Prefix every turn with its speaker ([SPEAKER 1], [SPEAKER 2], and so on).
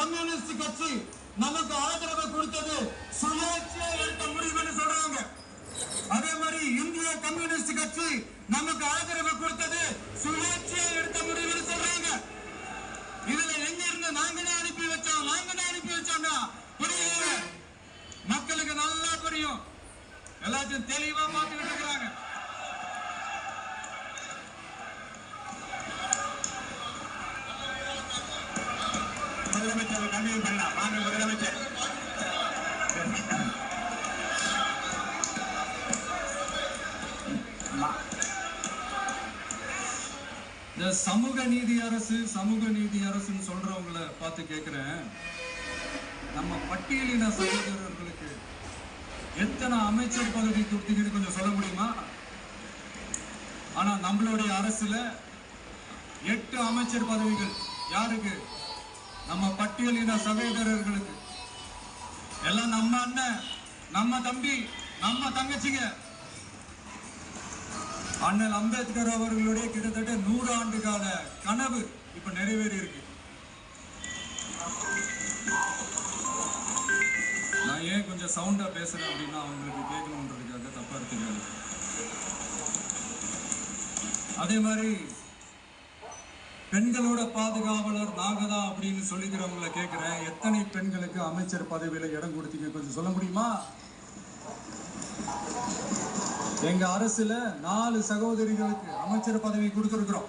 [SPEAKER 1] Communist கட்சி நமக்கு ஆதரவு கொடுத்தது சுயேட்சையா எடுத்த முடிவுன்னு சொல்றாங்க. அதே மாதிரி இந்திய கம்யூனிஸ்ட் கட்சி நமக்கு ஆதரவு கொடுத்தது சுயேட்சையா எடுத்த முடிவுன்னு சொல்றாங்க. இதுல எங்க இருந்து நாங்களே அனுப்பி வச்சோம்னா புரியல. மக்களுக்கு நல்லா புரியும். எல்லாத்தையும் தெளிவா மாத்திட்டு இருக்கிறாங்க. முதலமைச்சர் கண்டிப்பாக பண்ணலாம். வாங்க முதலமைச்சர். இந்த சமூக நீதி அரசுன்னு சொல்றவங்களை பார்த்து கேட்கிறேன், நம்ம பட்டியலின சகோதரர்களுக்கு எத்தனை அமைச்சர் பதவி கொடுத்தீங்கன்னு கொஞ்சம் சொல்ல முடியுமா? ஆனா நம்மளுடைய அரசுல 8 அமைச்சர் பதவிகள் யாருக்கு? நம்ம பட்டியலின சகோதரர்களுக்கு. எல்லாம் நம்ம அண்ணன், நம்ம தம்பி, நம்ம தங்கச்சிங்க. அண்ணல் அம்பேத்கர் அவர்களுடைய கிட்டத்தட்ட 100 ஆண்டு கால கனவு இப்ப நிறைவேறி இருக்கு. நான் ஏன் கொஞ்சம் சவுண்டா பேசுறேன் அப்படின்னா அவங்களுக்கு கேட்கணுன்றதுக்காக, தப்பா எடுத்துக்காது. அதே மாதிரி பெண்களோட பாதுகாவலர் நாங்க தான் அப்படின்னு சொல்லிக்கிறவங்களை கேட்கிறேன், எத்தனை பெண்களுக்கு அமைச்சர் பதவியில இடம் கொடுத்தீங்க கொஞ்சம் சொல்ல முடியுமா? எங்க அரசுல 4 சகோதரிகளுக்கு அமைச்சர் பதவி கொடுத்திருக்கிறோம்.